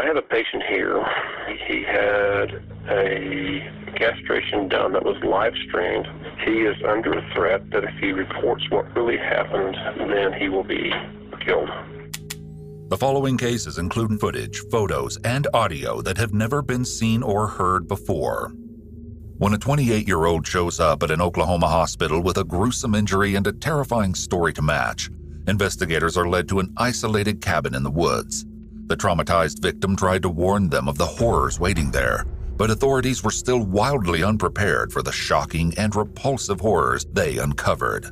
I have a patient here. He had a castration done that was live streamed. He is under a threat that if he reports what really happened, then he will be killed. The following cases include footage, photos, and audio that have never been seen or heard before. When a 28-year-old shows up at an Oklahoma hospital with a gruesome injury and a terrifying story to match, investigators are led to an isolated cabin in the woods. The traumatized victim tried to warn them of the horrors waiting there, but authorities were still wildly unprepared for the shocking and repulsive horrors they uncovered.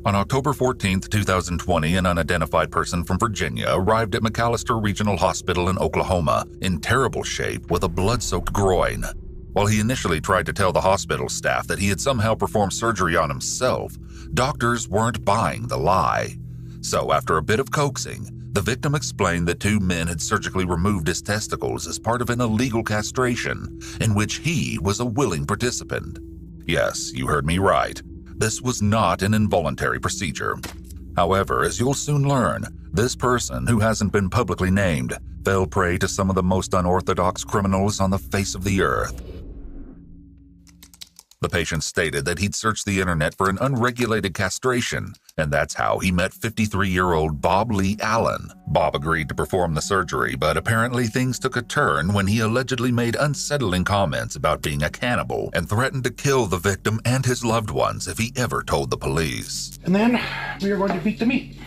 On October 14, 2020, an unidentified person from Virginia arrived at McAllister Regional Hospital in Oklahoma in terrible shape with a blood-soaked groin. While he initially tried to tell the hospital staff that he had somehow performed surgery on himself, doctors weren't buying the lie. So after a bit of coaxing, the victim explained that two men had surgically removed his testicles as part of an illegal castration, in which he was a willing participant. Yes, you heard me right. This was not an involuntary procedure. However, as you'll soon learn, this person, who hasn't been publicly named, fell prey to some of the most unorthodox criminals on the face of the earth. The patient stated that he'd searched the internet for an unregulated castration, and that's how he met 53-year-old Bob Lee Allen. Bob agreed to perform the surgery, but apparently things took a turn when he allegedly made unsettling comments about being a cannibal and threatened to kill the victim and his loved ones if he ever told the police. And then we are going to beat the meat.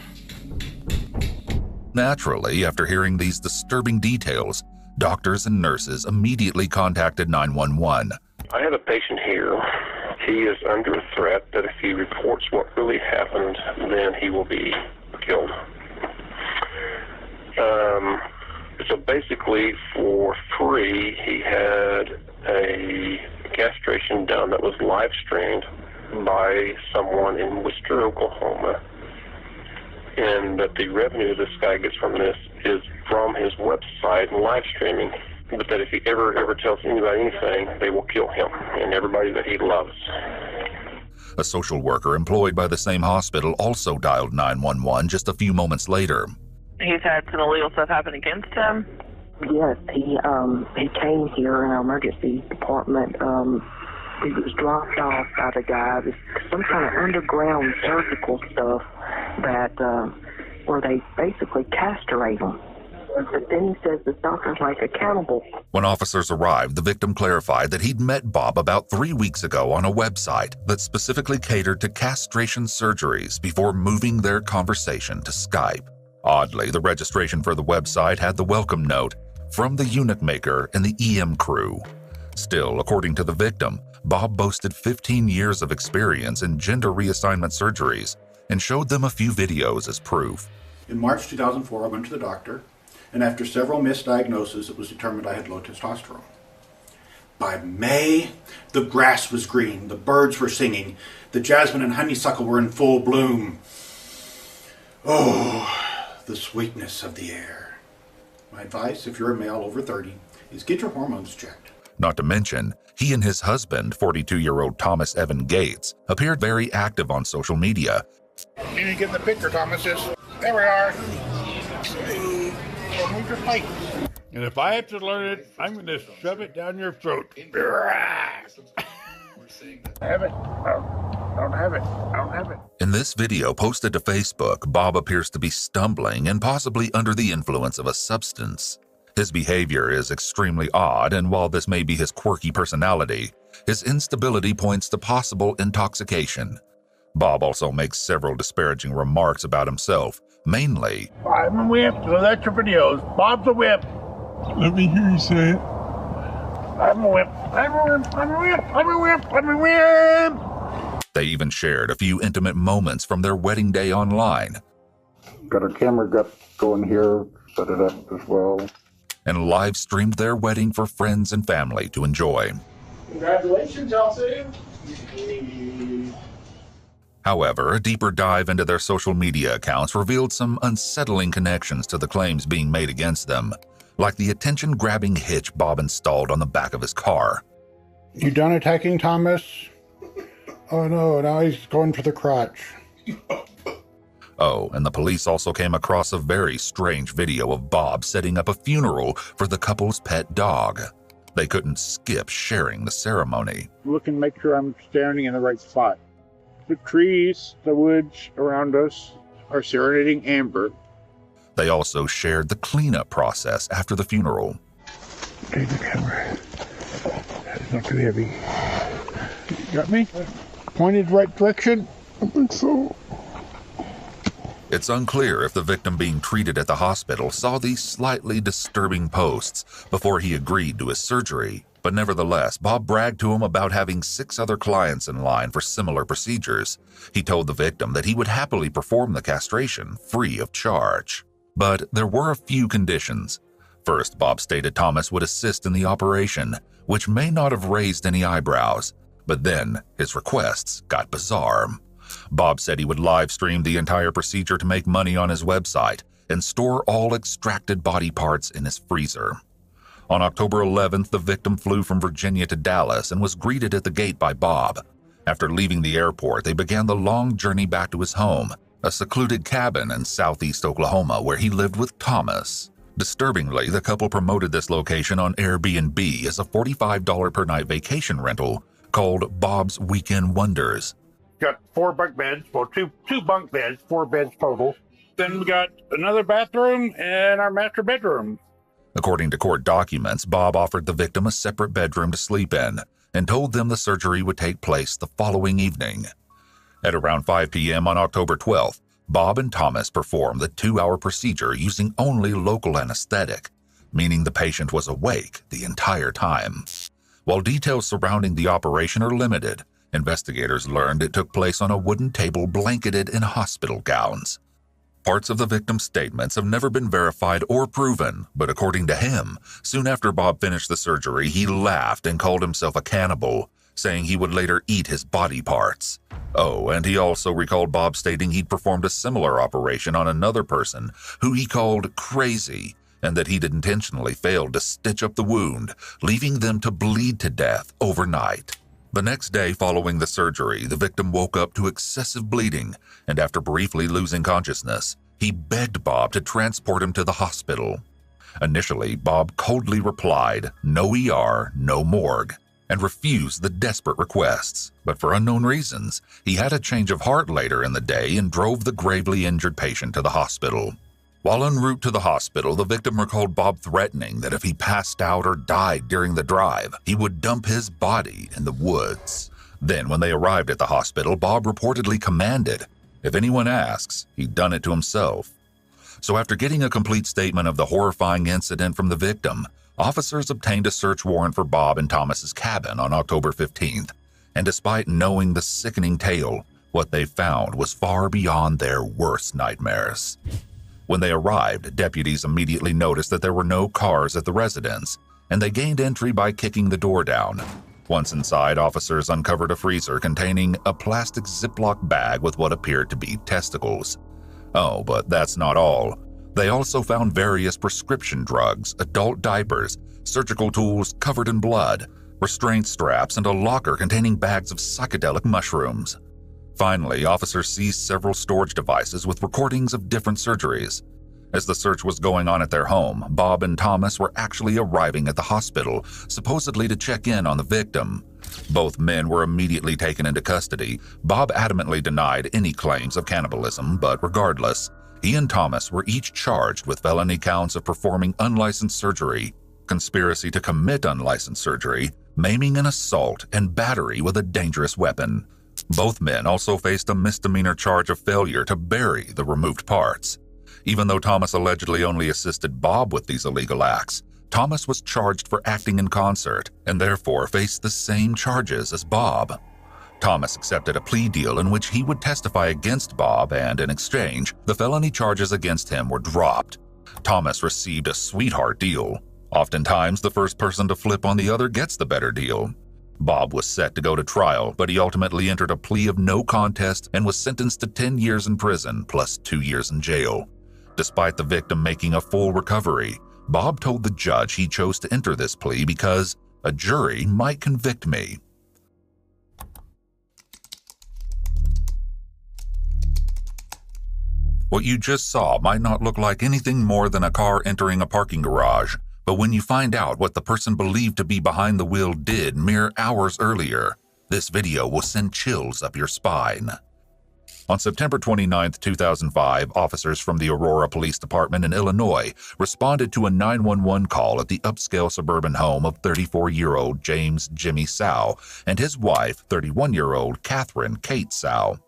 Naturally, after hearing these disturbing details, doctors and nurses immediately contacted 911. I have a patient here. He is under a threat that if he reports what really happened, then he will be killed. So basically, for free, he had a castration done that was live streamed by someone in Worcester, Oklahoma, and that the revenue this guy gets from this is from his website and live streaming. But that if he ever tells anybody anything, they will kill him and everybody that he loves. A social worker employed by the same hospital also dialed 911 just a few moments later. He's had some illegal stuff happen against him? Yes, he came here in our emergency department. He was dropped off by the guy. There's some kind of underground surgical stuff that where they basically castrate him. But then he says the doctor's like a cannibal. When officers arrived, the victim clarified that he'd met Bob about 3 weeks ago on a website that specifically catered to castration surgeries before moving their conversation to Skype. Oddly, the registration for the website had the welcome note, "From the unit maker and the EM crew." Still, according to the victim, Bob boasted 15 years of experience in gender reassignment surgeries and showed them a few videos as proof. In March 2004, I went to the doctor, and after several misdiagnoses, it was determined I had low testosterone. By May, the grass was green, the birds were singing, the jasmine and honeysuckle were in full bloom. Oh, the sweetness of the air. My advice, if you're a male over 30, is get your hormones checked. Not to mention, he and his husband, 42-year-old Thomas Evan Gates, appeared very active on social media. You didn't get the picture, Thomases. There we are. Move your plate. And if I have to learn it, I'm going to shove it down your throat. Have it. Don't have it. I don't have it. In this video posted to Facebook, Bob appears to be stumbling and possibly under the influence of a substance. His behavior is extremely odd, and while this may be his quirky personality, his instability points to possible intoxication. Bob also makes several disparaging remarks about himself, mainly, I'm a whip, so that's your videos. Bob's a whip. Let me hear you say it. I'm a whip. I'm a whip. I'm a whip. I'm a whip. I'm a whip. They even shared a few intimate moments from their wedding day online. Got our camera going here, set it up as well. And live streamed their wedding for friends and family to enjoy. Congratulations, Chelsea. However, a deeper dive into their social media accounts revealed some unsettling connections to the claims being made against them, like the attention-grabbing hitch Bob installed on the back of his car. You done attacking Thomas? Oh no, now he's going for the crotch. Oh, and the police also came across a very strange video of Bob setting up a funeral for the couple's pet dog. They couldn't skip sharing the ceremony. Look and make sure I'm standing in the right spot. The trees, the woods around us are serenading amber. They also shared the cleanup process after the funeral. Okay, the camera. It's not too heavy. You got me? Pointed right direction? I think so. It's unclear if the victim being treated at the hospital saw these slightly disturbing posts before he agreed to his surgery, but nevertheless, Bob bragged to him about having 6 other clients in line for similar procedures. He told the victim that he would happily perform the castration free of charge. But there were a few conditions. First, Bob stated Thomas would assist in the operation, which may not have raised any eyebrows, but then his requests got bizarre. Bob said he would live stream the entire procedure to make money on his website and store all extracted body parts in his freezer. On October 11th, the victim flew from Virginia to Dallas and was greeted at the gate by Bob. After leaving the airport, they began the long journey back to his home, a secluded cabin in southeast Oklahoma where he lived with Thomas. Disturbingly, the couple promoted this location on Airbnb as a $45 per night vacation rental called Bob's Weekend Wonders. Got 4 bunk beds, well, two bunk beds, 4 beds total. Then we got another bathroom and our master bedroom. According to court documents, Bob offered the victim a separate bedroom to sleep in and told them the surgery would take place the following evening. At around 5 p.m. on October 12th, Bob and Thomas performed the 2-hour procedure using only local anesthetic, meaning the patient was awake the entire time. While details surrounding the operation are limited, investigators learned it took place on a wooden table blanketed in hospital gowns. Parts of the victim's statements have never been verified or proven, but according to him, soon after Bob finished the surgery, he laughed and called himself a cannibal, saying he would later eat his body parts. Oh, and he also recalled Bob stating he'd performed a similar operation on another person who he called crazy, and that he'd intentionally failed to stitch up the wound, leaving them to bleed to death overnight. The next day following the surgery, the victim woke up to excessive bleeding, and after briefly losing consciousness, he begged Bob to transport him to the hospital. Initially, Bob coldly replied, "No ER, no morgue," and refused the desperate requests, but for unknown reasons, he had a change of heart later in the day and drove the gravely injured patient to the hospital. While en route to the hospital, the victim recalled Bob threatening that if he passed out or died during the drive, he would dump his body in the woods. Then, when they arrived at the hospital, Bob reportedly commanded, if anyone asks, he'd done it to himself. So after getting a complete statement of the horrifying incident from the victim, officers obtained a search warrant for Bob and Thomas's cabin on October 15th. And despite knowing the sickening tale, what they found was far beyond their worst nightmares. When they arrived, deputies immediately noticed that there were no cars at the residence, and they gained entry by kicking the door down. Once inside, officers uncovered a freezer containing a plastic Ziploc bag with what appeared to be testicles. Oh, but that's not all. They also found various prescription drugs, adult diapers, surgical tools covered in blood, restraint straps, and a locker containing bags of psychedelic mushrooms. Finally, officers seized several storage devices with recordings of different surgeries. As the search was going on at their home, Bob and Thomas were actually arriving at the hospital, supposedly to check in on the victim. Both men were immediately taken into custody. Bob adamantly denied any claims of cannibalism, but regardless, he and Thomas were each charged with felony counts of performing unlicensed surgery, conspiracy to commit unlicensed surgery, maiming an assault, and battery with a dangerous weapon. Both men also faced a misdemeanor charge of failure to bury the removed parts. Even though Thomas allegedly only assisted Bob with these illegal acts, Thomas was charged for acting in concert and therefore faced the same charges as Bob. Thomas accepted a plea deal in which he would testify against Bob, and in exchange, the felony charges against him were dropped. Thomas received a sweetheart deal. Oftentimes, the first person to flip on the other gets the better deal. Bob was set to go to trial, but he ultimately entered a plea of no contest and was sentenced to 10 years in prison plus 2 years in jail. Despite the victim making a full recovery, Bob told the judge he chose to enter this plea because a jury might convict me. What you just saw might not look like anything more than a car entering a parking garage, but when you find out what the person believed to be behind the wheel did mere hours earlier, this video will send chills up your spine. On September 29, 2005, officers from the Aurora Police Department in Illinois responded to a 911 call at the upscale suburban home of 34-year-old James Jimmy Sow and his wife, 31-year-old Catherine Kate Sow.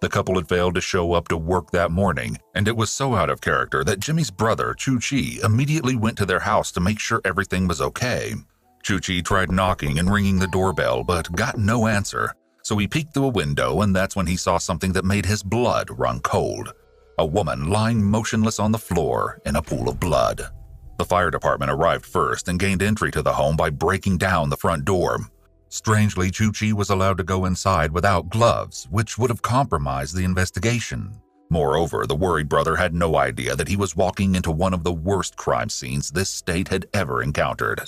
The couple had failed to show up to work that morning, and it was so out of character that Jimmy's brother, Chu-Chi, immediately went to their house to make sure everything was okay. Chu-Chi tried knocking and ringing the doorbell, but got no answer. So he peeked through a window, and that's when he saw something that made his blood run cold. A woman lying motionless on the floor in a pool of blood. The fire department arrived first and gained entry to the home by breaking down the front door. Strangely, Chu-Chi was allowed to go inside without gloves, which would have compromised the investigation. Moreover, the worried brother had no idea that he was walking into one of the worst crime scenes this state had ever encountered.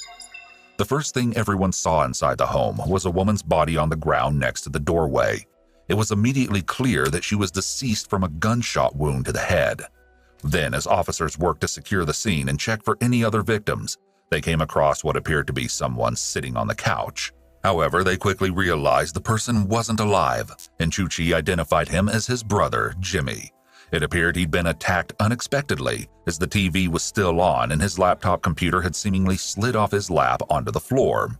The first thing everyone saw inside the home was a woman's body on the ground next to the doorway. It was immediately clear that she was deceased from a gunshot wound to the head. Then, as officers worked to secure the scene and check for any other victims, they came across what appeared to be someone sitting on the couch. However, they quickly realized the person wasn't alive, and Chu-Chi identified him as his brother, Jimmy. It appeared he'd been attacked unexpectedly, as the TV was still on and his laptop computer had seemingly slid off his lap onto the floor.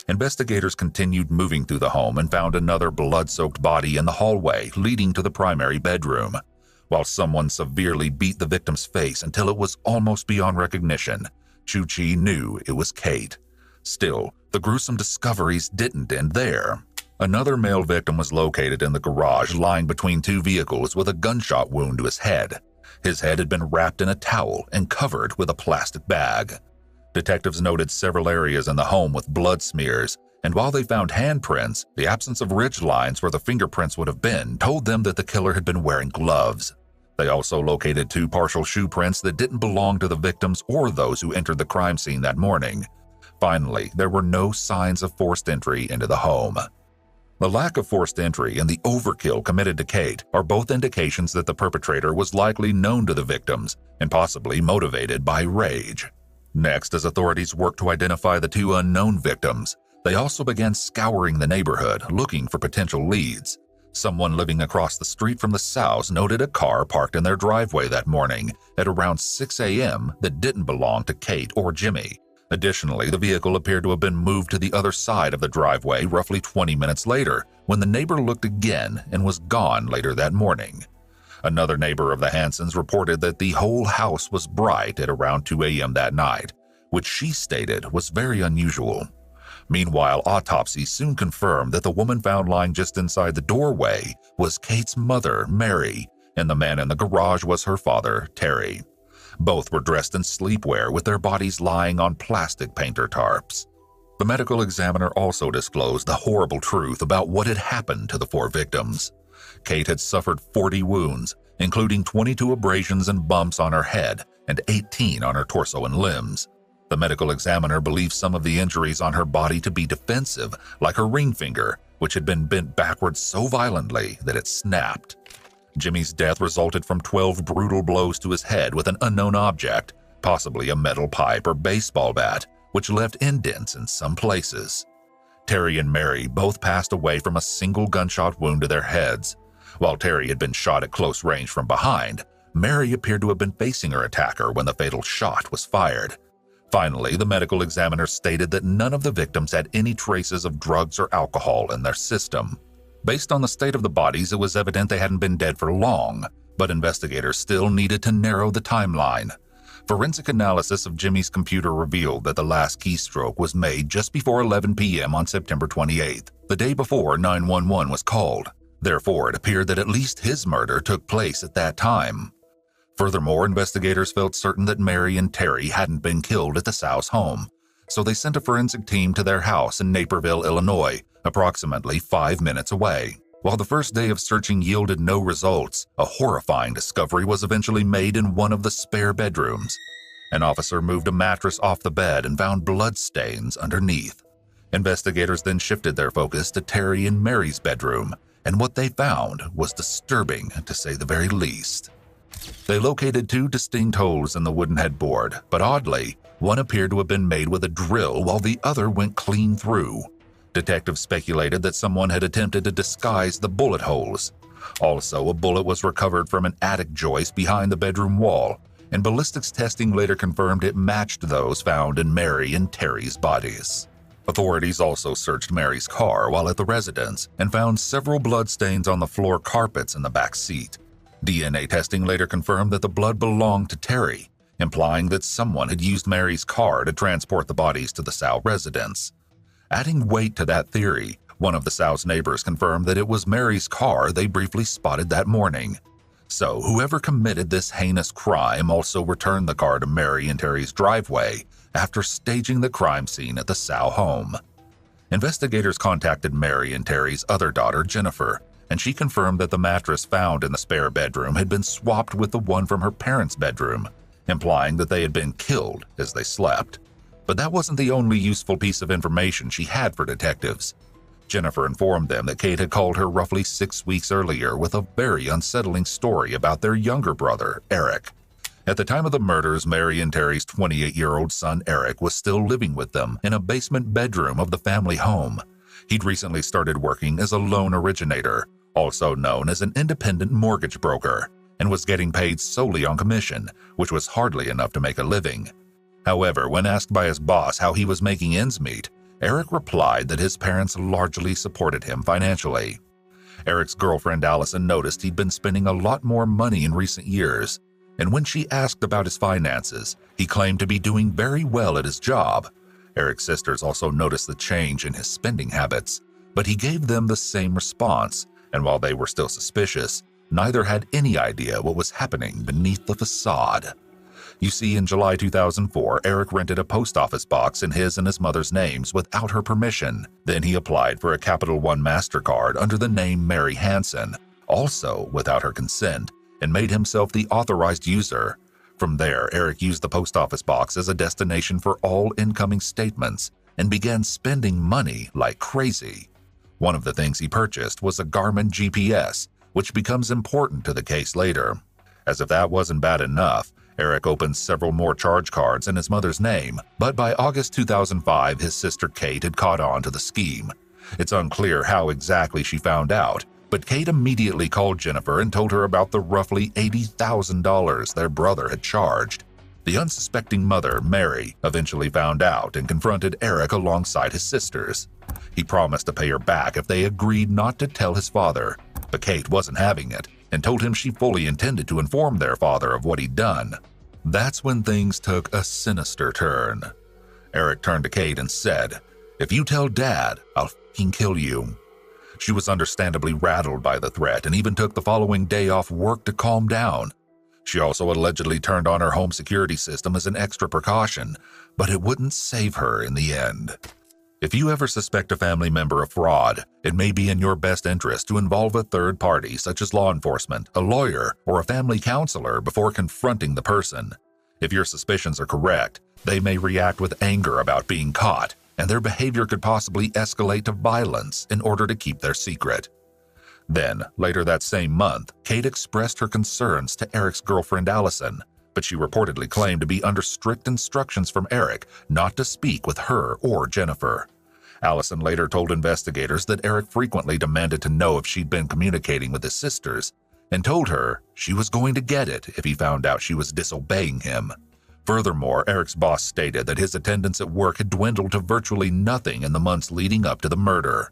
Investigators continued moving through the home and found another blood-soaked body in the hallway leading to the primary bedroom. While someone severely beat the victim's face until it was almost beyond recognition, Chu-Chi knew it was Kate. Still, the gruesome discoveries didn't end there. Another male victim was located in the garage lying between two vehicles with a gunshot wound to his head. His head had been wrapped in a towel and covered with a plastic bag. Detectives noted several areas in the home with blood smears, and while they found handprints, the absence of ridge lines where the fingerprints would have been told them that the killer had been wearing gloves. They also located two partial shoe prints that didn't belong to the victims or those who entered the crime scene that morning. Finally, there were no signs of forced entry into the home. The lack of forced entry and the overkill committed to Kate are both indications that the perpetrator was likely known to the victims and possibly motivated by rage. Next, as authorities worked to identify the two unknown victims, they also began scouring the neighborhood looking for potential leads. Someone living across the street from the Sows noted a car parked in their driveway that morning at around 6 a.m. that didn't belong to Kate or Jimmy. Additionally, the vehicle appeared to have been moved to the other side of the driveway roughly 20 minutes later, when the neighbor looked again and was gone later that morning. Another neighbor of the Hansons reported that the whole house was bright at around 2 a.m. that night, which she stated was very unusual. Meanwhile, autopsy soon confirmed that the woman found lying just inside the doorway was Kate's mother, Mary, and the man in the garage was her father, Terry. Both were dressed in sleepwear with their bodies lying on plastic painter tarps. The medical examiner also disclosed the horrible truth about what had happened to the four victims. Kate had suffered 40 wounds, including 22 abrasions and bumps on her head and 18 on her torso and limbs. The medical examiner believed some of the injuries on her body to be defensive, like her ring finger, which had been bent backwards so violently that it snapped. Jimmy's death resulted from 12 brutal blows to his head with an unknown object, possibly a metal pipe or baseball bat, which left indents in some places. Terry and Mary both passed away from a single gunshot wound to their heads. While Terry had been shot at close range from behind, Mary appeared to have been facing her attacker when the fatal shot was fired. Finally, the medical examiner stated that none of the victims had any traces of drugs or alcohol in their system. Based on the state of the bodies, it was evident they hadn't been dead for long, but investigators still needed to narrow the timeline. Forensic analysis of Jimmy's computer revealed that the last keystroke was made just before 11 p.m. on September 28th, the day before 911 was called. Therefore, it appeared that at least his murder took place at that time. Furthermore, investigators felt certain that Mary and Terry hadn't been killed at the Sows' home, so they sent a forensic team to their house in Naperville, Illinois, approximately 5 minutes away. While the first day of searching yielded no results, a horrifying discovery was eventually made in one of the spare bedrooms. An officer moved a mattress off the bed and found blood stains underneath. Investigators then shifted their focus to Terry and Mary's bedroom, and what they found was disturbing, to say the very least. They located 2 distinct holes in the wooden headboard, but oddly, one appeared to have been made with a drill while the other went clean through. Detectives speculated that someone had attempted to disguise the bullet holes. Also, a bullet was recovered from an attic joist behind the bedroom wall, and ballistics testing later confirmed it matched those found in Mary and Terry's bodies. Authorities also searched Mary's car while at the residence and found several bloodstains on the floor carpets in the back seat. DNA testing later confirmed that the blood belonged to Terry, implying that someone had used Mary's car to transport the bodies to the Sow residence. Adding weight to that theory, one of the Sow's neighbors confirmed that it was Mary's car they briefly spotted that morning. So whoever committed this heinous crime also returned the car to Mary and Terry's driveway after staging the crime scene at the Sow home. Investigators contacted Mary and Terry's other daughter, Jennifer, and she confirmed that the mattress found in the spare bedroom had been swapped with the one from her parents' bedroom, implying that they had been killed as they slept. But that wasn't the only useful piece of information she had for detectives. Jennifer informed them that Kate had called her roughly 6 weeks earlier with a very unsettling story about their younger brother, Eric. At the time of the murders, Mary and Terry's 28-year-old son, Eric, was still living with them in a basement bedroom of the family home. He'd recently started working as a loan originator, also known as an independent mortgage broker, and was getting paid solely on commission, which was hardly enough to make a living. However, when asked by his boss how he was making ends meet, Eric replied that his parents largely supported him financially. Eric's girlfriend Allison noticed he'd been spending a lot more money in recent years, and when she asked about his finances, he claimed to be doing very well at his job. Eric's sisters also noticed the change in his spending habits, but he gave them the same response, and while they were still suspicious, neither had any idea what was happening beneath the facade. You see, in July 2004, Eric rented a post office box in his and his mother's names without her permission. Then he applied for a Capital One MasterCard under the name Mary Hansen, also without her consent, and made himself the authorized user. From there, Eric used the post office box as a destination for all incoming statements and began spending money like crazy. One of the things he purchased was a Garmin GPS, which becomes important to the case later. As if that wasn't bad enough, Eric opened several more charge cards in his mother's name, but by August 2005, his sister Kate had caught on to the scheme. It's unclear how exactly she found out, but Kate immediately called Jennifer and told her about the roughly $80,000 their brother had charged. The unsuspecting mother, Mary, eventually found out and confronted Eric alongside his sisters. He promised to pay her back if they agreed not to tell his father, but Kate wasn't having it and told him she fully intended to inform their father of what he'd done. That's when things took a sinister turn. Eric turned to Kate and said, "If you tell Dad, I'll f***ing kill you." She was understandably rattled by the threat and even took the following day off work to calm down. She also allegedly turned on her home security system as an extra precaution, but it wouldn't save her in the end. If you ever suspect a family member of fraud, it may be in your best interest to involve a third party such as law enforcement, a lawyer, or a family counselor before confronting the person. If your suspicions are correct, they may react with anger about being caught, and their behavior could possibly escalate to violence in order to keep their secret. Then, later that same month, Kate expressed her concerns to Eric's girlfriend Allison, but she reportedly claimed to be under strict instructions from Eric not to speak with her or Jennifer. Allison later told investigators that Eric frequently demanded to know if she'd been communicating with his sisters, and told her she was going to get it if he found out she was disobeying him. Furthermore, Eric's boss stated that his attendance at work had dwindled to virtually nothing in the months leading up to the murder.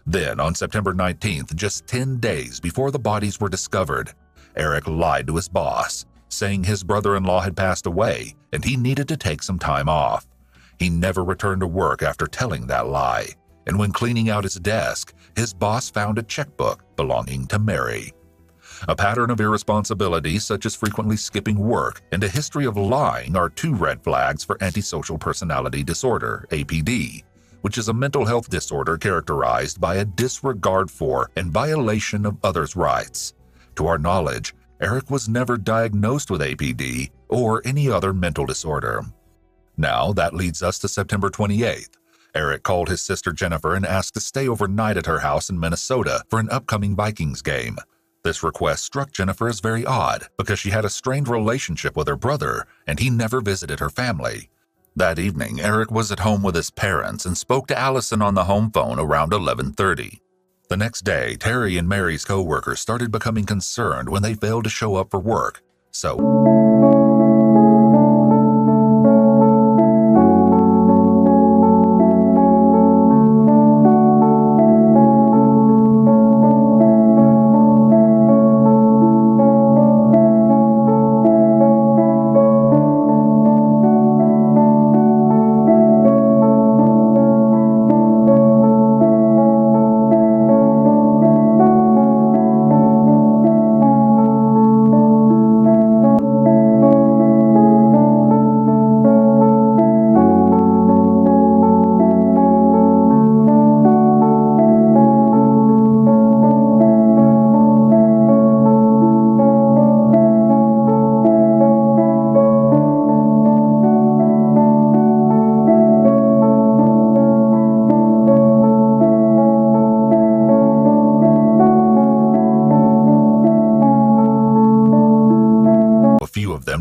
Then, on September 19th, just 10 days before the bodies were discovered, Eric lied to his boss, saying his brother-in-law had passed away and he needed to take some time off. He never returned to work after telling that lie, and when cleaning out his desk, his boss found a checkbook belonging to Mary. A pattern of irresponsibility, such as frequently skipping work, and a history of lying are 2 red flags for antisocial personality disorder, APD, which is a mental health disorder characterized by a disregard for and violation of others' rights. To our knowledge, Eric was never diagnosed with APD or any other mental disorder. Now, that leads us to September 28th. Eric called his sister Jennifer and asked to stay overnight at her house in Minnesota for an upcoming Vikings game. This request struck Jennifer as very odd because she had a strained relationship with her brother and he never visited her family. That evening, Eric was at home with his parents and spoke to Allison on the home phone around 11:30. The next day, Terry and Mary's co-workers started becoming concerned when they failed to show up for work. So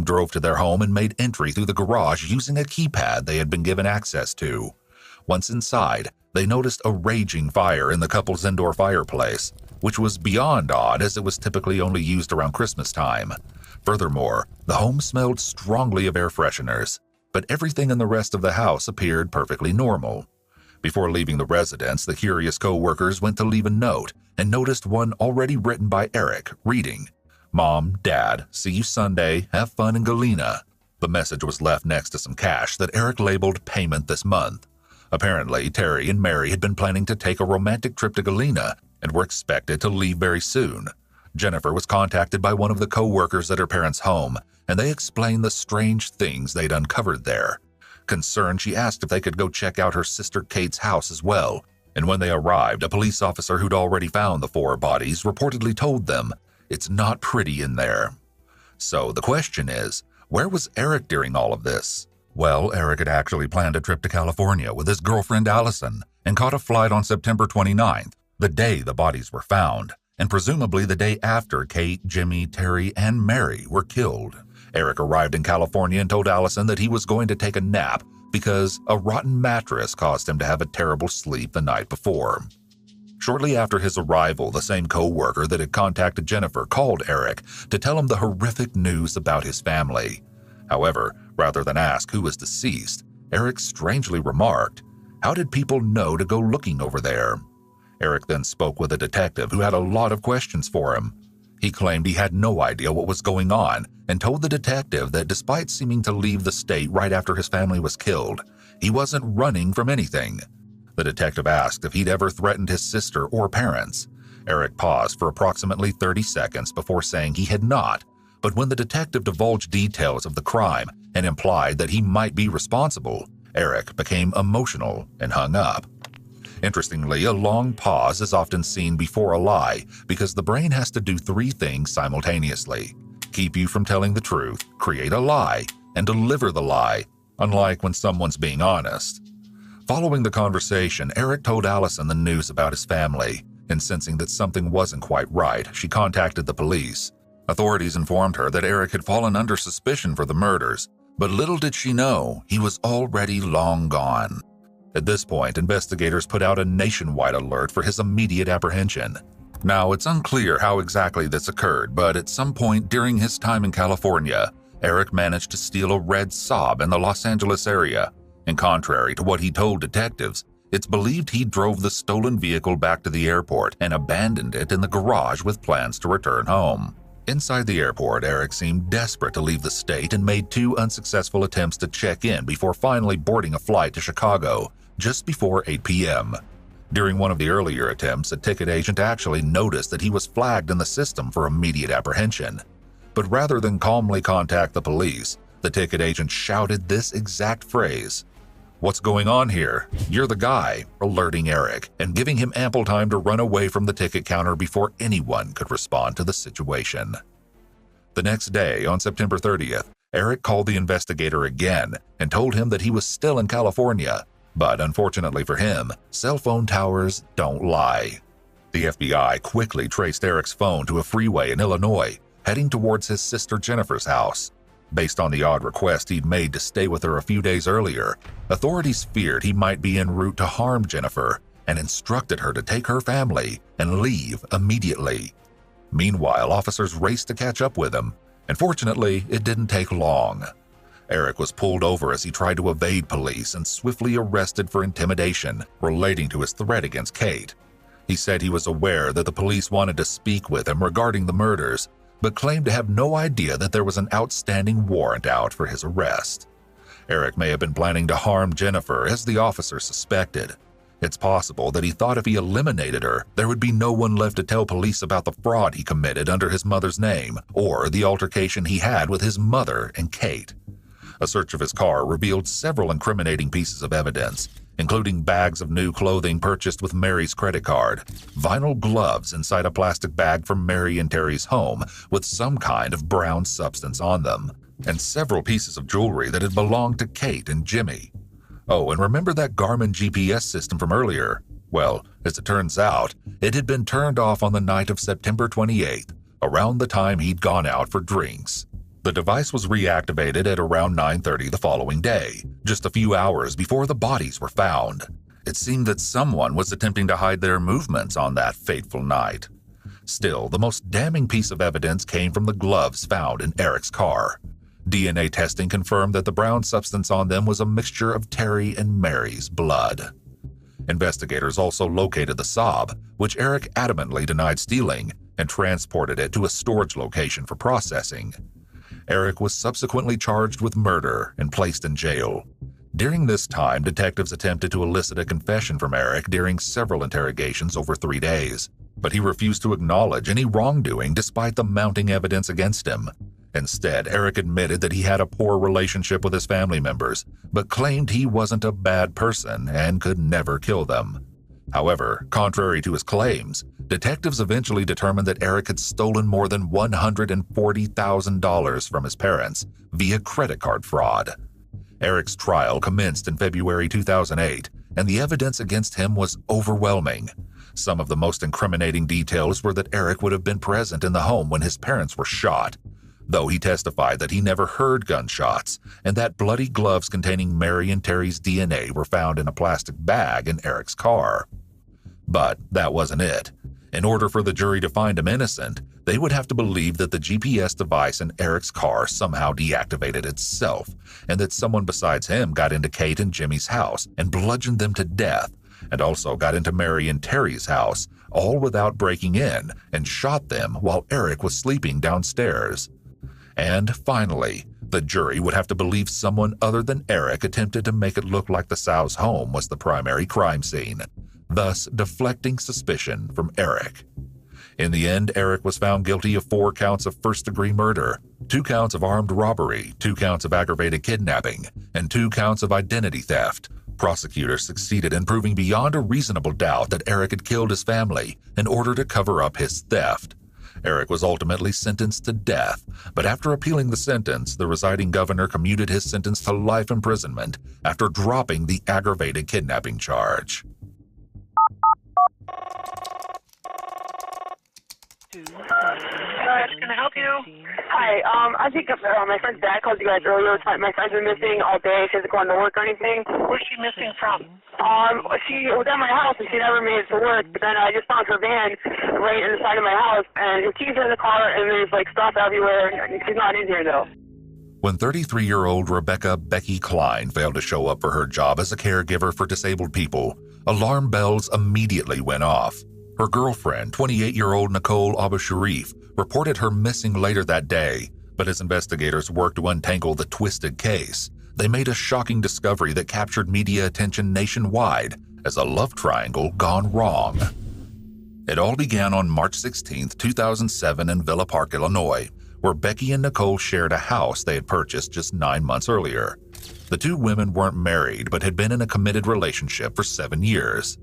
drove to their home and made entry through the garage using a keypad they had been given access to. Once inside, they noticed a raging fire in the couple's indoor fireplace, which was beyond odd as it was typically only used around Christmas time. Furthermore, the home smelled strongly of air fresheners, but everything in the rest of the house appeared perfectly normal. Before leaving the residence, the curious co-workers went to leave a note and noticed one already written by Eric, reading, "Mom, Dad, see you Sunday, have fun in Galena." The message was left next to some cash that Eric labeled payment this month. Apparently, Terry and Mary had been planning to take a romantic trip to Galena and were expected to leave very soon. Jennifer was contacted by one of the co-workers at her parents' home, and they explained the strange things they'd uncovered there. Concerned, she asked if they could go check out her sister Kate's house as well, and when they arrived, a police officer who'd already found the 4 bodies reportedly told them, "It's not pretty in there." So the question is, where was Eric during all of this? Well, Eric had actually planned a trip to California with his girlfriend Allison and caught a flight on September 29th, the day the bodies were found, and presumably the day after Kate, Jimmy, Terry, and Mary were killed. Eric arrived in California and told Allison that he was going to take a nap because a rotten mattress caused him to have a terrible sleep the night before. Shortly after his arrival, the same co-worker that had contacted Jennifer called Eric to tell him the horrific news about his family. However, rather than ask who was deceased, Eric strangely remarked, "How did people know to go looking over there?" Eric then spoke with a detective who had a lot of questions for him. He claimed he had no idea what was going on and told the detective that despite seeming to leave the state right after his family was killed, he wasn't running from anything. The detective asked if he'd ever threatened his sister or parents. Eric paused for approximately 30 seconds before saying he had not, but when the detective divulged details of the crime and implied that he might be responsible, Eric became emotional and hung up. Interestingly, a long pause is often seen before a lie because the brain has to do 3 things simultaneously: keep you from telling the truth, create a lie, and deliver the lie, unlike when someone's being honest. Following the conversation, Eric told Allison the news about his family, and sensing that something wasn't quite right, she contacted the police. Authorities informed her that Eric had fallen under suspicion for the murders, but little did she know he was already long gone. At this point, investigators put out a nationwide alert for his immediate apprehension. Now, it's unclear how exactly this occurred, but at some point during his time in California, Eric managed to steal a red Saab in the Los Angeles area. And contrary to what he told detectives, it's believed he drove the stolen vehicle back to the airport and abandoned it in the garage with plans to return home. Inside the airport, Eric seemed desperate to leave the state and made 2 unsuccessful attempts to check in before finally boarding a flight to Chicago just before 8 p.m. During one of the earlier attempts, a ticket agent actually noticed that he was flagged in the system for immediate apprehension. But rather than calmly contact the police, the ticket agent shouted this exact phrase, "What's going on here? You're the guy," alerting Eric and giving him ample time to run away from the ticket counter before anyone could respond to the situation. The next day, on September 30th, Eric called the investigator again and told him that he was still in California, but unfortunately for him, cell phone towers don't lie. The FBI quickly traced Eric's phone to a freeway in Illinois, heading towards his sister Jennifer's house. Based on the odd request he'd made to stay with her a few days earlier, authorities feared he might be en route to harm Jennifer and instructed her to take her family and leave immediately. Meanwhile, officers raced to catch up with him, and fortunately, it didn't take long. Eric was pulled over as he tried to evade police and swiftly arrested for intimidation relating to his threat against Kate. He said he was aware that the police wanted to speak with him regarding the murders, but claimed to have no idea that there was an outstanding warrant out for his arrest. Eric may have been planning to harm Jennifer, as the officer suspected. It's possible that he thought if he eliminated her, there would be no one left to tell police about the fraud he committed under his mother's name, or the altercation he had with his mother and Kate. A search of his car revealed several incriminating pieces of evidence, including bags of new clothing purchased with Mary's credit card, vinyl gloves inside a plastic bag from Mary and Terry's home with some kind of brown substance on them, and several pieces of jewelry that had belonged to Kate and Jimmy. Oh, and remember that Garmin GPS system from earlier? Well, as it turns out, it had been turned off on the night of September 28th, around the time he'd gone out for drinks. The device was reactivated at around 9:30 the following day, just a few hours before the bodies were found. It seemed that someone was attempting to hide their movements on that fateful night. Still, the most damning piece of evidence came from the gloves found in Eric's car. DNA testing confirmed that the brown substance on them was a mixture of Terry and Mary's blood. Investigators also located the Saab, which Eric adamantly denied stealing, and transported it to a storage location for processing. Eric was subsequently charged with murder and placed in jail. During this time, detectives attempted to elicit a confession from Eric during several interrogations over 3 days, but he refused to acknowledge any wrongdoing despite the mounting evidence against him. Instead, Eric admitted that he had a poor relationship with his family members, but claimed he wasn't a bad person and could never kill them. However, contrary to his claims, detectives eventually determined that Eric had stolen more than $140,000 from his parents via credit card fraud. Eric's trial commenced in February 2008, and the evidence against him was overwhelming. Some of the most incriminating details were that Eric would have been present in the home when his parents were shot, though he testified that he never heard gunshots and that bloody gloves containing Mary and Terry's DNA were found in a plastic bag in Eric's car. But that wasn't it. In order for the jury to find him innocent, they would have to believe that the GPS device in Eric's car somehow deactivated itself, and that someone besides him got into Kate and Jimmy's house and bludgeoned them to death, and also got into Mary and Terry's house, all without breaking in, and shot them while Eric was sleeping downstairs. And finally, the jury would have to believe someone other than Eric attempted to make it look like the Sow's home was the primary crime scene, thus deflecting suspicion from Eric. In the end, Eric was found guilty of 4 counts of first-degree murder, 2 counts of armed robbery, 2 counts of aggravated kidnapping, and 2 counts of identity theft. Prosecutors succeeded in proving beyond a reasonable doubt that Eric had killed his family in order to cover up his theft. Eric was ultimately sentenced to death, but after appealing the sentence, the residing governor commuted his sentence to life imprisonment after dropping the aggravated kidnapping charge. Can I help you? Hi, I think my friend's dad called you guys earlier. My friend's been missing all day. She hasn't gone to work or anything. Where's she missing from? She was at my house and she never made it to work. But then I just found her van right in the side of my house, and her keys are in the car, and there's like stuff everywhere. She's not in here though. When 33-year-old Rebecca Becky Klein failed to show up for her job as a caregiver for disabled people, alarm bells immediately went off. Her girlfriend, 28-year-old Nicole Abu-Sharif, reported her missing later that day, but as investigators worked to untangle the twisted case, they made a shocking discovery that captured media attention nationwide as a love triangle gone wrong. It all began on March 16, 2007 in Villa Park, Illinois, where Becky and Nicole shared a house they had purchased just 9 months earlier. The 2 women weren't married but had been in a committed relationship for 7 years.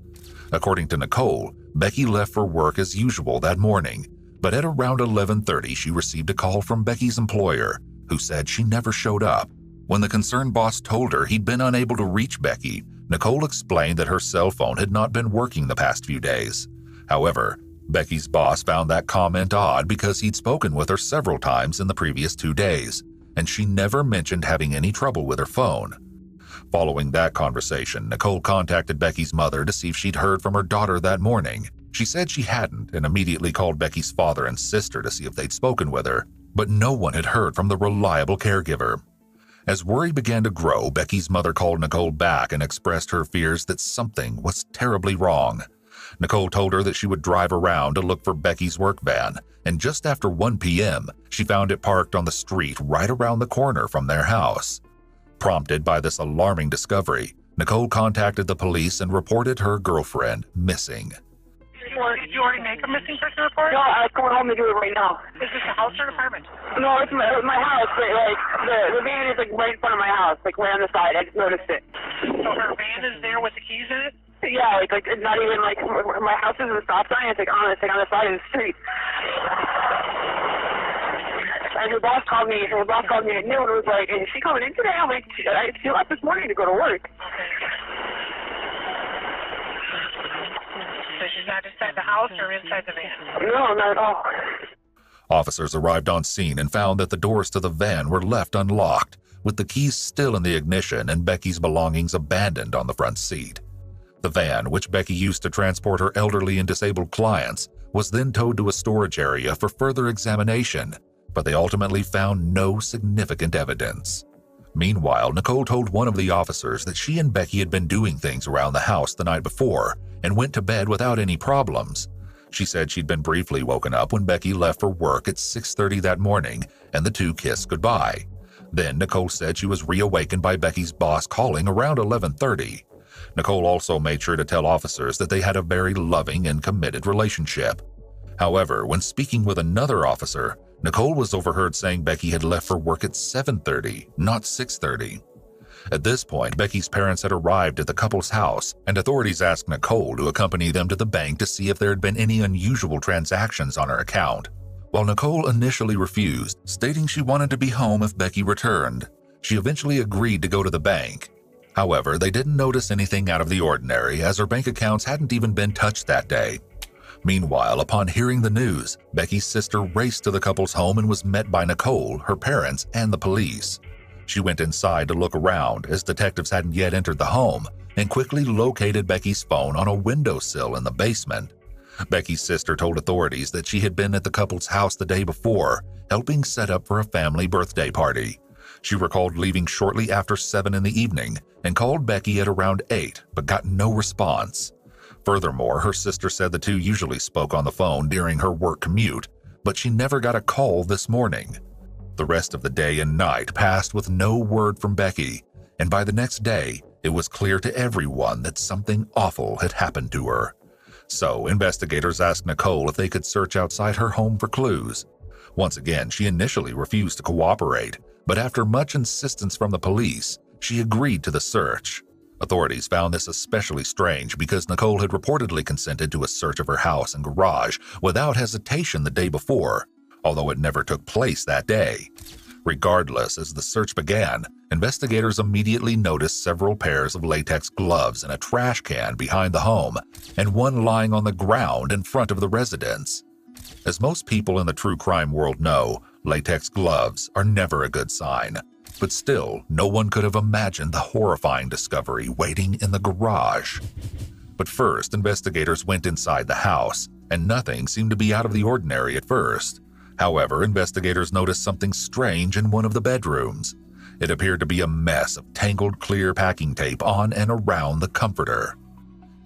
According to Nicole, Becky left for work as usual that morning, but at around 11:30 she received a call from Becky's employer, who said she never showed up. When the concerned boss told her he'd been unable to reach Becky, Nicole explained that her cell phone had not been working the past few days. However, Becky's boss found that comment odd because he'd spoken with her several times in the previous 2 days, and she never mentioned having any trouble with her phone. Following that conversation, Nicole contacted Becky's mother to see if she'd heard from her daughter that morning. She said she hadn't and immediately called Becky's father and sister to see if they'd spoken with her, but no one had heard from the reliable caregiver. As worry began to grow, Becky's mother called Nicole back and expressed her fears that something was terribly wrong. Nicole told her that she would drive around to look for Becky's work van, and just after 1 p.m., she found it parked on the street right around the corner from their house. Prompted by this alarming discovery, Nicole contacted the police and reported her girlfriend missing. Did you already make a missing person report? No, I was going home to do it right now. Is this a house or an apartment? No, it's my house, but like the van is like right in front of my house, like right on the side. I just noticed it. So her van is there with the keys in it? Yeah, like it's not even like my house is a stop sign. It's like on the side of the street. And her boss called me. Her boss called me at noon and was like, "Is she coming in today?" I'm like, "She left this morning to go to work." So she's not inside the house or inside the van? No, not at all. Officers arrived on scene and found that the doors to the van were left unlocked, with the keys still in the ignition and Becky's belongings abandoned on the front seat. The van, which Becky used to transport her elderly and disabled clients, was then towed to a storage area for further examination, but they ultimately found no significant evidence. Meanwhile, Nicole told one of the officers that she and Becky had been doing things around the house the night before and went to bed without any problems. She said she'd been briefly woken up when Becky left for work at 6:30 that morning, and the two kissed goodbye. Then Nicole said she was reawakened by Becky's boss calling around 11:30. Nicole also made sure to tell officers that they had a very loving and committed relationship. However, when speaking with another officer, Nicole was overheard saying Becky had left for work at 7:30, not 6:30. At this point, Becky's parents had arrived at the couple's house, and authorities asked Nicole to accompany them to the bank to see if there had been any unusual transactions on her account. While Nicole initially refused, stating she wanted to be home if Becky returned, she eventually agreed to go to the bank. However, they didn't notice anything out of the ordinary, as her bank accounts hadn't even been touched that day. Meanwhile, upon hearing the news, Becky's sister raced to the couple's home and was met by Nicole, her parents, and the police. She went inside to look around, as detectives hadn't yet entered the home, and quickly located Becky's phone on a windowsill in the basement. Becky's sister told authorities that she had been at the couple's house the day before, helping set up for a family birthday party. She recalled leaving shortly after 7 in the evening and called Becky at around 8, but got no response. Furthermore, her sister said the two usually spoke on the phone during her work commute, but she never got a call this morning. The rest of the day and night passed with no word from Becky, and by the next day, it was clear to everyone that something awful had happened to her. So, investigators asked Nicole if they could search outside her home for clues. Once again, she initially refused to cooperate, but after much insistence from the police, she agreed to the search. Authorities found this especially strange because Nicole had reportedly consented to a search of her house and garage without hesitation the day before, although it never took place that day. Regardless, as the search began, investigators immediately noticed several pairs of latex gloves in a trash can behind the home and one lying on the ground in front of the residence. As most people in the true crime world know, latex gloves are never a good sign. But still, no one could have imagined the horrifying discovery waiting in the garage. But first, investigators went inside the house, and nothing seemed to be out of the ordinary at first. However, investigators noticed something strange in one of the bedrooms. It appeared to be a mess of tangled clear packing tape on and around the comforter.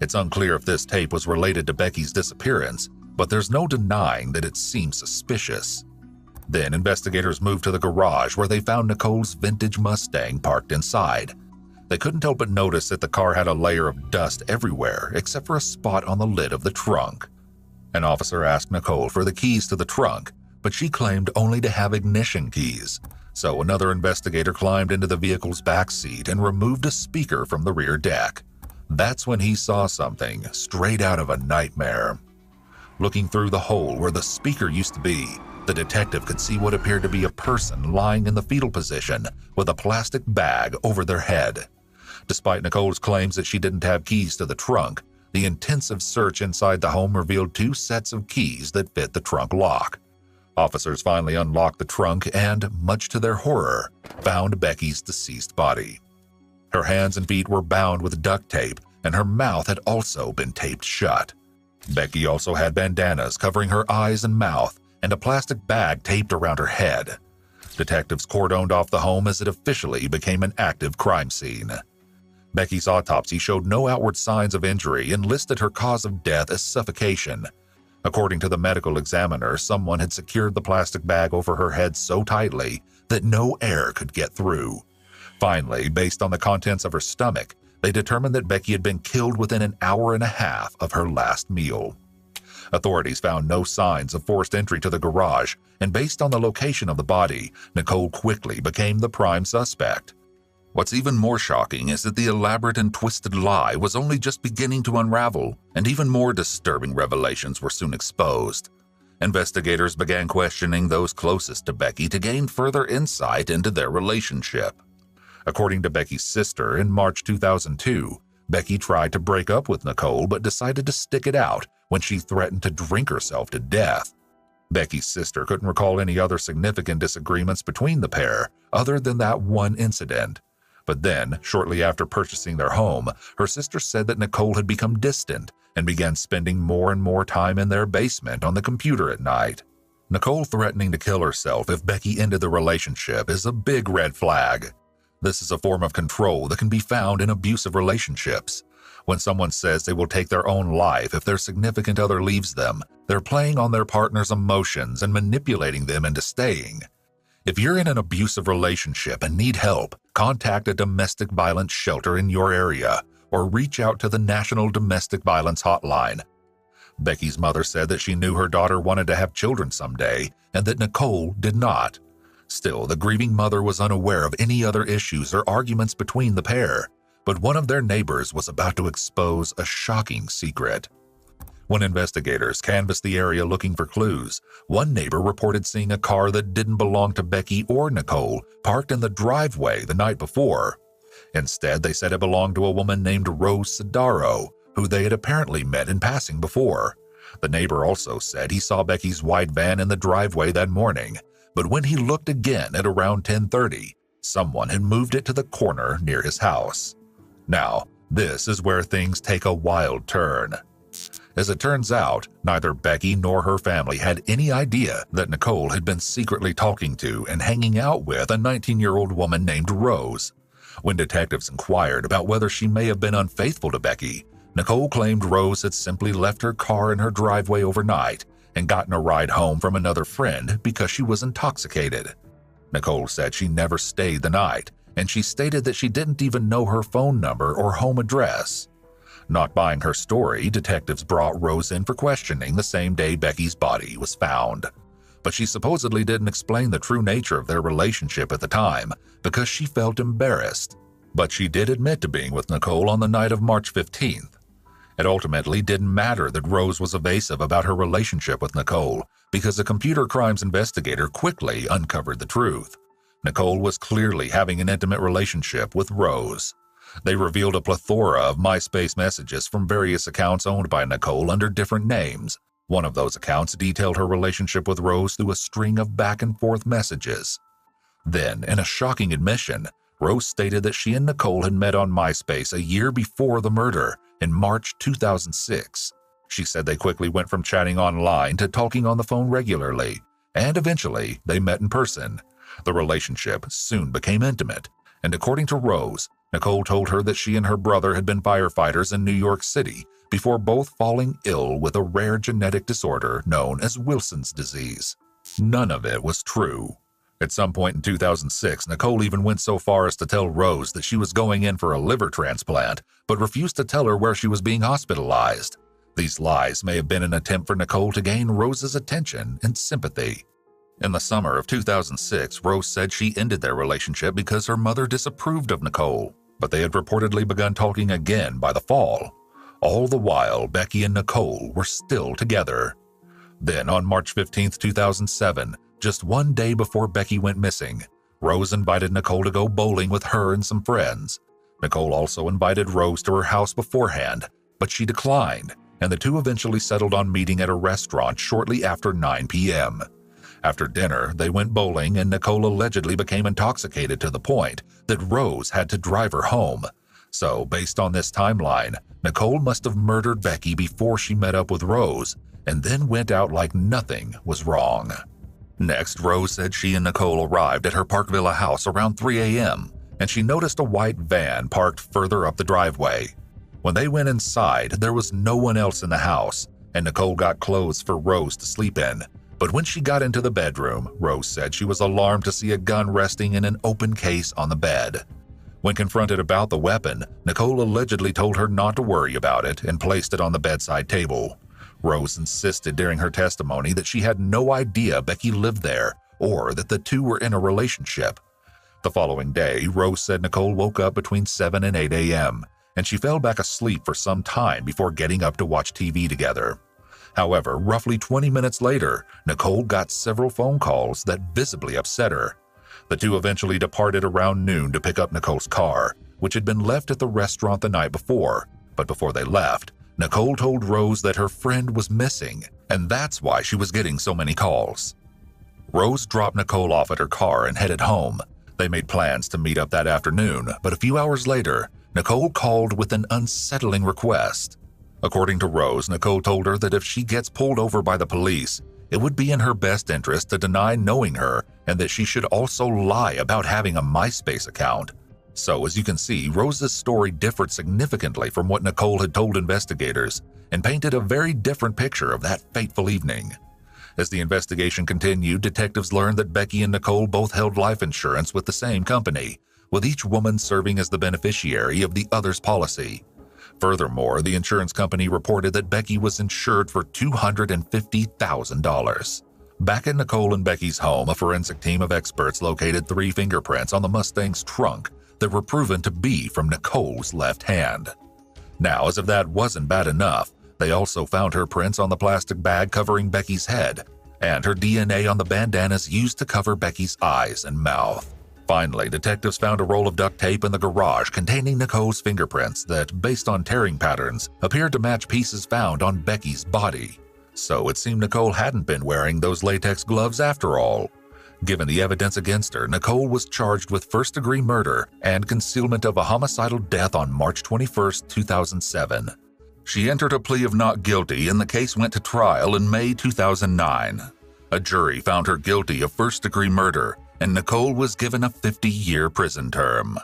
It's unclear if this tape was related to Becky's disappearance, but there's no denying that it seems suspicious. Then investigators moved to the garage where they found Nicole's vintage Mustang parked inside. They couldn't help but notice that the car had a layer of dust everywhere except for a spot on the lid of the trunk. An officer asked Nicole for the keys to the trunk, but she claimed only to have ignition keys. So another investigator climbed into the vehicle's back seat and removed a speaker from the rear deck. That's when he saw something straight out of a nightmare. Looking through the hole where the speaker used to be, the detective could see what appeared to be a person lying in the fetal position with a plastic bag over their head. Despite Nicole's claims that she didn't have keys to the trunk, the intensive search inside the home revealed 2 sets of keys that fit the trunk lock. Officers finally unlocked the trunk and, much to their horror, found Becky's deceased body. Her hands and feet were bound with duct tape, and her mouth had also been taped shut. Becky also had bandanas covering her eyes and mouth, and a plastic bag taped around her head. Detectives cordoned off the home as it officially became an active crime scene. Becky's autopsy showed no outward signs of injury and listed her cause of death as suffocation. According to the medical examiner, someone had secured the plastic bag over her head so tightly that no air could get through. Finally, based on the contents of her stomach, they determined that Becky had been killed within an hour and a half of her last meal. Authorities found no signs of forced entry to the garage, and based on the location of the body, Nicole quickly became the prime suspect. What's even more shocking is that the elaborate and twisted lie was only just beginning to unravel, and even more disturbing revelations were soon exposed. Investigators began questioning those closest to Becky to gain further insight into their relationship. According to Becky's sister, in March 2002, Becky tried to break up with Nicole but decided to stick it out when she threatened to drink herself to death. Becky's sister couldn't recall any other significant disagreements between the pair other than that one incident. But then, shortly after purchasing their home, her sister said that Nicole had become distant and began spending more and more time in their basement on the computer at night. Nicole threatening to kill herself if Becky ended the relationship is a big red flag. This is a form of control that can be found in abusive relationships. When someone says they will take their own life if their significant other leaves them, they're playing on their partner's emotions and manipulating them into staying. If you're in an abusive relationship and need help, contact a domestic violence shelter in your area or reach out to the National Domestic Violence Hotline. Becky's mother said that she knew her daughter wanted to have children someday and that Nicole did not. Still, the grieving mother was unaware of any other issues or arguments between the pair, but one of their neighbors was about to expose a shocking secret. When investigators canvassed the area looking for clues, one neighbor reported seeing a car that didn't belong to Becky or Nicole parked in the driveway the night before. Instead, they said it belonged to a woman named Rose Sidaro, who they had apparently met in passing before. The neighbor also said he saw Becky's white van in the driveway that morning, but when he looked again at around 10:30, someone had moved it to the corner near his house. Now, this is where things take a wild turn. As it turns out, neither Becky nor her family had any idea that Nicole had been secretly talking to and hanging out with a 19-year-old woman named Rose. When detectives inquired about whether she may have been unfaithful to Becky, Nicole claimed Rose had simply left her car in her driveway overnight and gotten a ride home from another friend because she was intoxicated. Nicole said she never stayed the night, and she stated that she didn't even know her phone number or home address. Not buying her story, detectives brought Rose in for questioning the same day Becky's body was found. But she supposedly didn't explain the true nature of their relationship at the time because she felt embarrassed. But she did admit to being with Nicole on the night of March 15th. It ultimately didn't matter that Rose was evasive about her relationship with Nicole because a computer crimes investigator quickly uncovered the truth. Nicole was clearly having an intimate relationship with Rose. They revealed a plethora of MySpace messages from various accounts owned by Nicole under different names. One of those accounts detailed her relationship with Rose through a string of back-and-forth messages. Then, in a shocking admission, Rose stated that she and Nicole had met on MySpace a year before the murder, in March 2006. She said they quickly went from chatting online to talking on the phone regularly, and eventually they met in person. The relationship soon became intimate, and according to Rose, Nicole told her that she and her brother had been firefighters in New York City before both falling ill with a rare genetic disorder known as Wilson's disease. None of it was true. At some point in 2006, Nicole even went so far as to tell Rose that she was going in for a liver transplant, but refused to tell her where she was being hospitalized. These lies may have been an attempt for Nicole to gain Rose's attention and sympathy. In the summer of 2006, Rose said she ended their relationship because her mother disapproved of Nicole, but they had reportedly begun talking again by the fall. All the while, Becky and Nicole were still together. Then, on March 15, 2007, just one day before Becky went missing, Rose invited Nicole to go bowling with her and some friends. Nicole also invited Rose to her house beforehand, but she declined, and the two eventually settled on meeting at a restaurant shortly after 9 p.m. After dinner, they went bowling, and Nicole allegedly became intoxicated to the point that Rose had to drive her home. So, based on this timeline, Nicole must have murdered Becky before she met up with Rose, and then went out like nothing was wrong. Next, Rose said she and Nicole arrived at her Park Villa house around 3 a.m., and she noticed a white van parked further up the driveway. When they went inside, there was no one else in the house, and Nicole got clothes for Rose to sleep in. But when she got into the bedroom, Rose said she was alarmed to see a gun resting in an open case on the bed. When confronted about the weapon, Nicole allegedly told her not to worry about it and placed it on the bedside table. Rose insisted during her testimony that she had no idea Becky lived there or that the two were in a relationship. The following day, Rose said Nicole woke up between 7 and 8 a.m., and she fell back asleep for some time before getting up to watch TV together. However, roughly 20 minutes later, Nicole got several phone calls that visibly upset her. The two eventually departed around noon to pick up Nicole's car, which had been left at the restaurant the night before. But before they left, Nicole told Rose that her friend was missing, and that's why she was getting so many calls. Rose dropped Nicole off at her car and headed home. They made plans to meet up that afternoon, but a few hours later, Nicole called with an unsettling request. According to Rose, Nicole told her that if she gets pulled over by the police, it would be in her best interest to deny knowing her and that she should also lie about having a MySpace account. So, as you can see, Rose's story differed significantly from what Nicole had told investigators and painted a very different picture of that fateful evening. As the investigation continued, detectives learned that Becky and Nicole both held life insurance with the same company, with each woman serving as the beneficiary of the other's policy. Furthermore, the insurance company reported that Becky was insured for $250,000. Back at Nicole and Becky's home, a forensic team of experts located 3 fingerprints on the Mustang's trunk that were proven to be from Nicole's left hand. Now, as if that wasn't bad enough, they also found her prints on the plastic bag covering Becky's head, and her DNA on the bandanas used to cover Becky's eyes and mouth. Finally, detectives found a roll of duct tape in the garage containing Nicole's fingerprints that, based on tearing patterns, appeared to match pieces found on Becky's body. So it seemed Nicole hadn't been wearing those latex gloves after all. Given the evidence against her, Nicole was charged with first-degree murder and concealment of a homicidal death on March 21, 2007. She entered a plea of not guilty, and the case went to trial in May 2009. A jury found her guilty of first-degree murder, and Nicole was given a 50-year prison term.